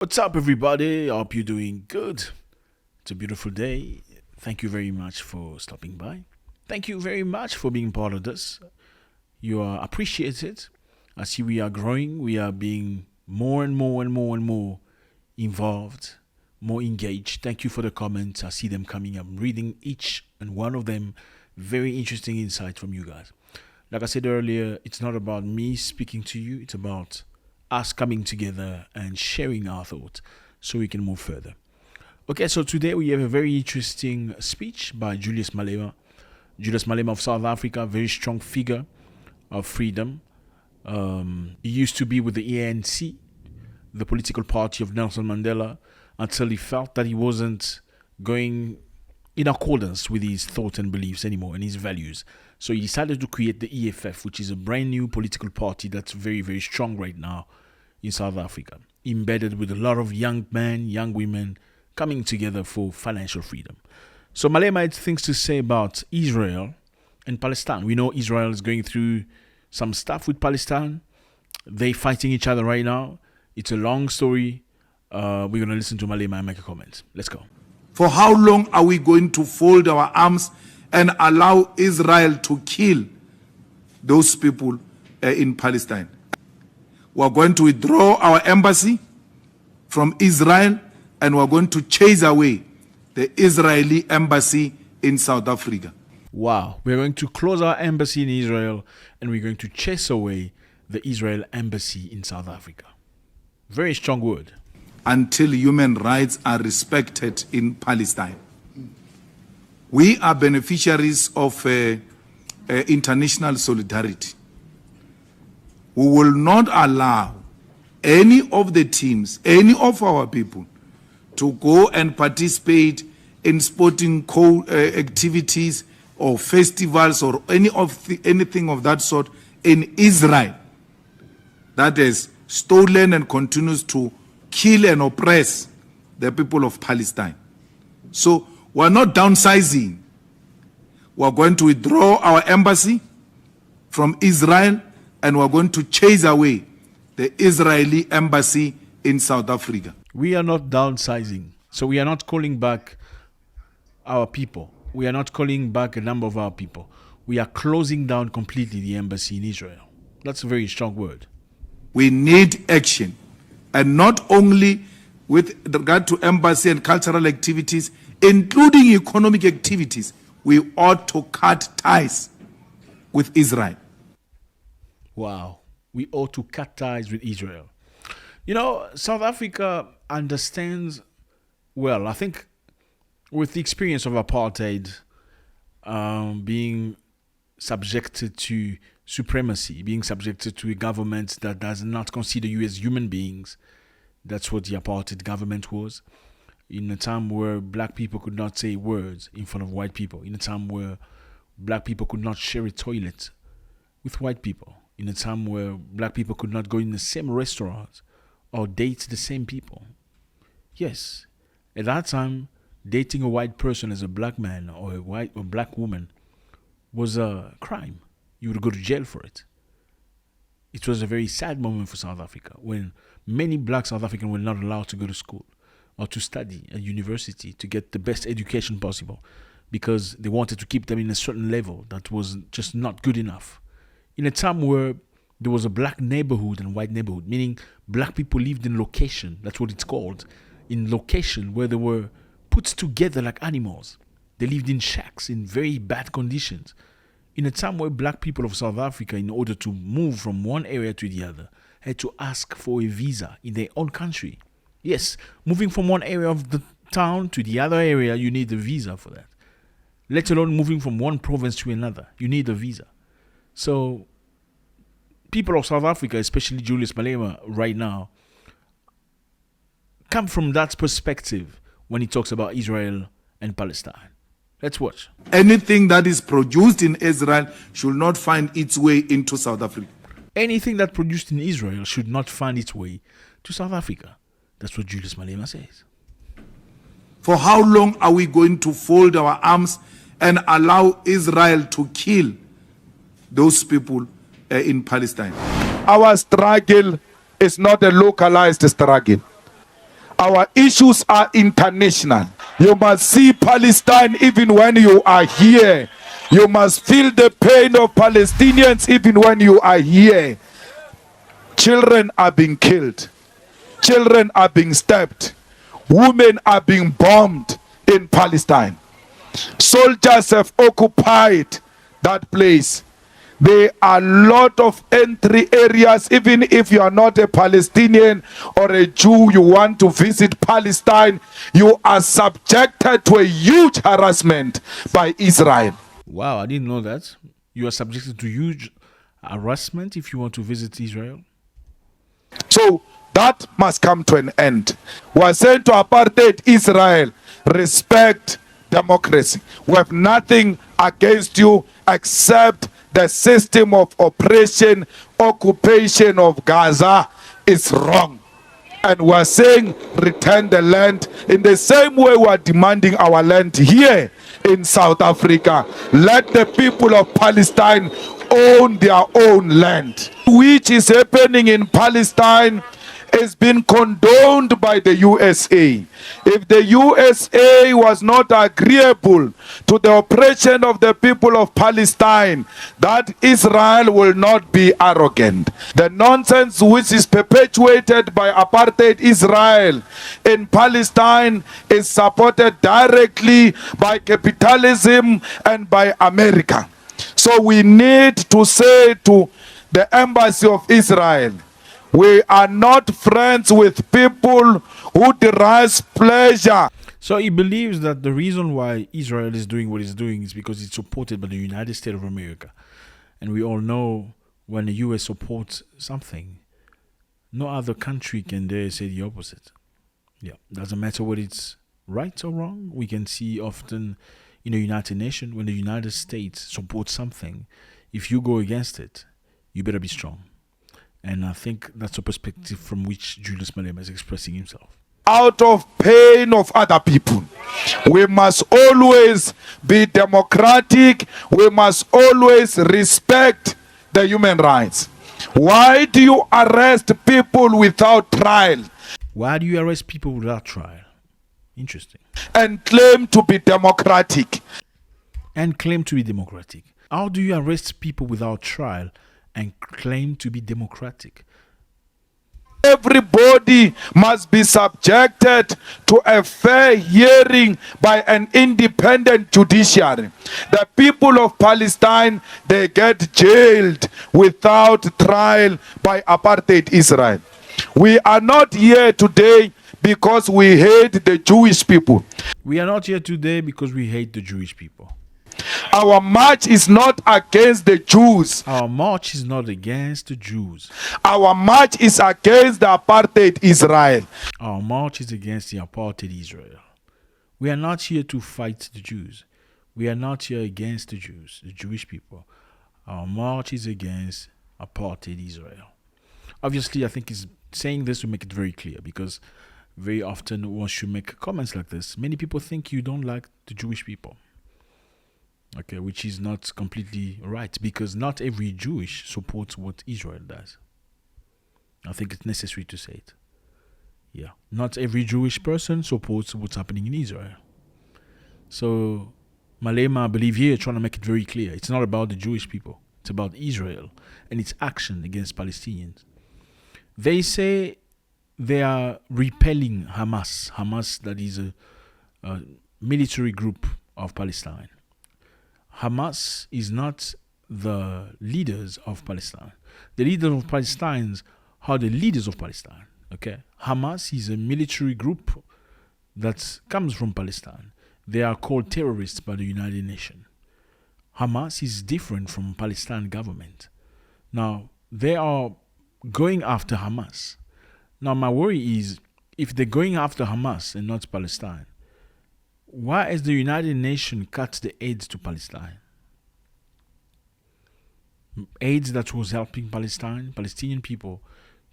What's up, everybody? I hope you're doing good. It's a beautiful day. Thank you very much for stopping by. Thank you very much for being part of this. You are appreciated. I see we are growing. We are being more and more and more and more involved, more engaged. Thank you for the comments. I see them coming. I'm reading each and one of them. Very interesting insight from you guys. Like I said earlier, it's not about me speaking to you. It's about us coming together and sharing our thoughts so we can move further. Okay, so today we have a very interesting speech by Julius Malema. Julius Malema of South Africa, very strong figure of freedom. He used to be with the ANC, the political party of Nelson Mandela, until he felt that he wasn't going in accordance with his thoughts and beliefs anymore and his values. So he decided to create the EFF, which is a brand new political party that's very, very strong right now in South Africa, embedded with a lot of young men, young women coming together for financial freedom. So Malema had things to say about Israel and Palestine. We know Israel is going through some stuff with Palestine. They're fighting each other right now. It's a long story. We're going to listen to Malema and make a comment. Let's go. For how long are we going to fold our arms and allow Israel to kill those people in Palestine? We are going to withdraw our embassy from Israel, and we are going to chase away the Israeli embassy in South Africa. Wow. We're going to close our embassy in Israel, and we're going to chase away the Israel embassy in South Africa. Very strong word. Until human rights are respected in Palestine. We are beneficiaries of international solidarity. We will not allow any of the teams, any of our people, to go and participate in sporting activities or festivals or anything of that sort in Israel that is stolen and continues to kill and oppress the people of Palestine. So we're not downsizing. We're going to withdraw our embassy from Israel, and we're going to chase away the Israeli embassy in South Africa. We are not downsizing. So we are not calling back our people. We are not calling back a number of our people. We are closing down completely the embassy in Israel. That's a very strong word. We need action. And not only with regard to embassy and cultural activities, including economic activities, we ought to cut ties with Israel. Wow. We ought to cut ties with Israel. You know, South Africa understands well, I think, with the experience of apartheid, being subjected to supremacy, being subjected to a government that does not consider you as human beings. That's what the apartheid government was. In a time where black people could not say words in front of white people. In a time where black people could not share a toilet with white people. In a time where black people could not go in the same restaurants or date the same people. Yes, at that time, dating a white person as a black man or a white or black woman was a crime. You would go to jail for it. It was a very sad moment for South Africa when many black South Africans were not allowed to go to school or to study at university to get the best education possible because they wanted to keep them in a certain level that was just not good enough. In a time where there was a black neighborhood and white neighborhood, meaning black people lived in location, that's what it's called, in location where they were put together like animals. They lived in shacks in very bad conditions. In a time where black people of South Africa, in order to move from one area to the other, had to ask for a visa in their own country. Yes, moving from one area of the town to the other area, you need a visa for that. Let alone moving from one province to another, you need a visa. So, people of South Africa, especially Julius Malema right now, come from that perspective when he talks about Israel and Palestine. Let's watch. Anything that is produced in Israel should not find its way into South Africa. Anything that produced in Israel should not find its way to South Africa. That's what Julius Malema says. For how long are we going to fold our arms and allow Israel to kill those people in Palestine? Our struggle is not a localized struggle. Our issues are international. You must see Palestine even when you are here. You must feel the pain of Palestinians even when you are here. Children are being killed. Children are being stabbed. Women are being bombed in Palestine. Soldiers have occupied that place. There are a lot of entry areas. Even if you are not a Palestinian or a Jew, you want to visit Palestine, you are subjected to a huge harassment by Israel. Wow, I didn't know that. You are subjected to huge harassment if you want to visit Israel. So that must come to an end. We are saying to apartheid Israel, respect democracy. We have nothing against you except the system of oppression, occupation of Gaza is wrong. And we are saying return the land in the same way we are demanding our land here in South Africa. Let the people of Palestine own their own land. Which is happening in Palestine is been condoned by the USA. If the USA was not agreeable to the oppression of the people of Palestine, that Israel will not be arrogant. The nonsense which is perpetuated by apartheid Israel in Palestine is supported directly by capitalism and by America. So we need to say to the embassy of Israel, we are not friends with people who derive pleasure. So he believes that the reason why Israel is doing what it's doing is because it's supported by the United States of America. And we all know when the US supports something, no other country can dare say the opposite. Yeah, doesn't matter whether it's right or wrong. We can see often in the United Nations, when the United States supports something, if you go against it, you better be strong. And I think that's a perspective from which Julius Malema is expressing himself. Out of pain of other people, we must always be democratic. We must always respect the human rights. Why do you arrest people without trial? Why do you arrest people without trial? Interesting. And claim to be democratic. And claim to be democratic. How do you arrest people without trial and claim to be democratic? Everybody must be subjected to a fair hearing by an independent judiciary. The people of Palestine, they get jailed without trial by apartheid Israel. We are not here today because we hate the Jewish people. We are not here today because we hate the Jewish people. Our march is not against the Jews. Our march is not against the Jews. Our march is against the apartheid Israel. Our march is against the apartheid Israel. We are not here to fight the Jews. We are not here against the Jews, the Jewish people. Our march is against apartheid Israel. Obviously, I think he's saying this to make it very clear, because very often once you make comments like this, many people think you don't like the Jewish people. Okay, which is not completely right, because not every Jewish supports what Israel does. I think it's necessary to say it. Yeah, not every Jewish person supports what's happening in Israel. So Malema, I believe here, trying to make it very clear. It's not about the Jewish people. It's about Israel and its action against Palestinians. They say they are repelling Hamas. Hamas, that is a military group of Palestine. Hamas is not the leaders of Palestine. The leaders of Palestine are the leaders of Palestine. Okay, Hamas is a military group that comes from Palestine. They are called terrorists by the United Nations. Hamas is different from Palestine government. Now, they are going after Hamas. Now, my worry is, if they're going after Hamas and not Palestine, why has the United Nations cut the aid to Palestine? Aid that was helping Palestinian people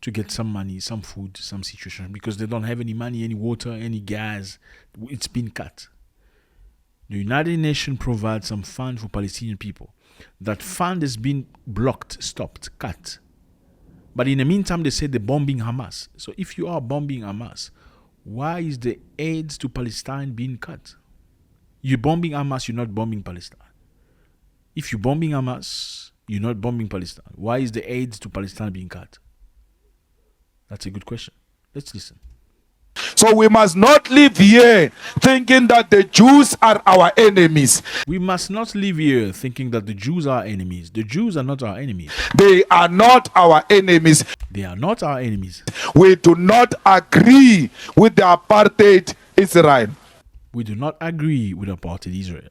to get some money, some food, some situation, because they don't have any money, any water, any gas. It's been cut. The United Nations provides some fund for Palestinian people. That fund has been blocked, stopped, cut. But in the meantime, they say they're bombing Hamas. So if you are bombing Hamas, why is the aid to Palestine being cut? You're bombing Hamas, you're not bombing Palestine. If you're bombing Hamas, you're not bombing Palestine. Why is the aid to Palestine being cut? That's a good question. Let's listen. So we must not live here thinking that the Jews are our enemies. We must not live here thinking that the Jews are enemies. The Jews are not our enemies. They are not our enemies. They are not our enemies. We do not agree with the apartheid Israel. We do not agree with apartheid Israel.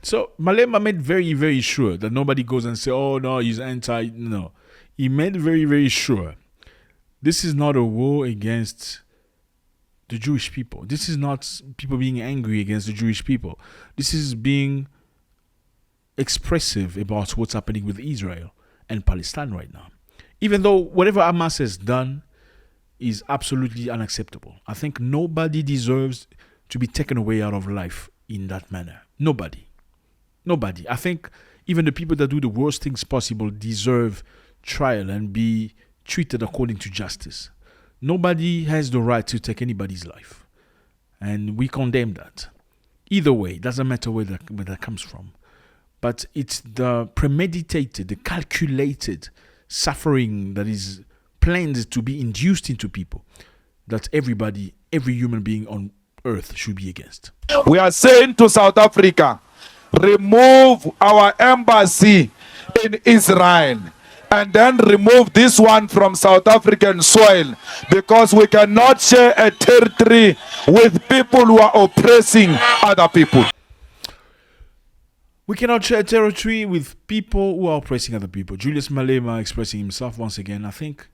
So Malema made very, very sure that nobody goes and say, oh no, he's anti. No. He made very, very sure this is not a war against the Jewish people. This is not people being angry against the Jewish people. This is being expressive about what's happening with Israel and Palestine right now. Even though whatever Hamas has done is absolutely unacceptable. I think nobody deserves to be taken away out of life in that manner. Nobody. I think even the people that do the worst things possible deserve trial and be treated according to justice. Nobody has the right to take anybody's life. And we condemn that. Either way, it doesn't matter where that comes from. But it's the premeditated, the calculated suffering that is planned to be induced into people that everybody, every human being on earth should be against. We are saying to South Africa, remove our embassy in Israel and then remove this one from South African soil, because we cannot share a territory with people who are oppressing other people. We cannot share territory with people who are oppressing other people. Julius Malema expressing himself once again. I think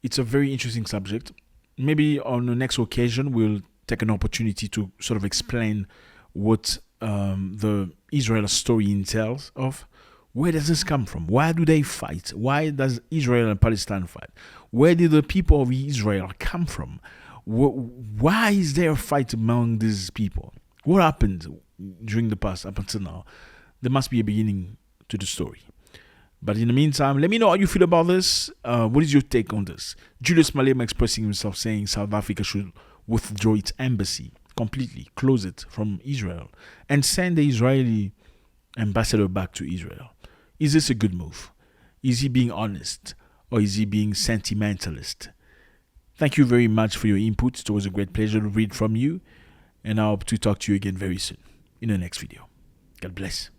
it's a very interesting subject. Maybe on the next occasion, we'll take an opportunity to sort of explain what the Israel story entails of. Where does this come from? Why do they fight? Why does Israel and Palestine fight? Where did the people of Israel come from? Why is there a fight among these people? What happened during the past up until now? There must be a beginning to the story. But in the meantime, let me know how you feel about this. What is your take on this? Julius Malema expressing himself, saying South Africa should withdraw its embassy completely, close it from Israel, and send the Israeli ambassador back to Israel. Is this a good move? Is he being honest, or is he being sentimentalist? Thank you very much for your input. It was a great pleasure to read from you, and I hope to talk to you again very soon in the next video. God bless.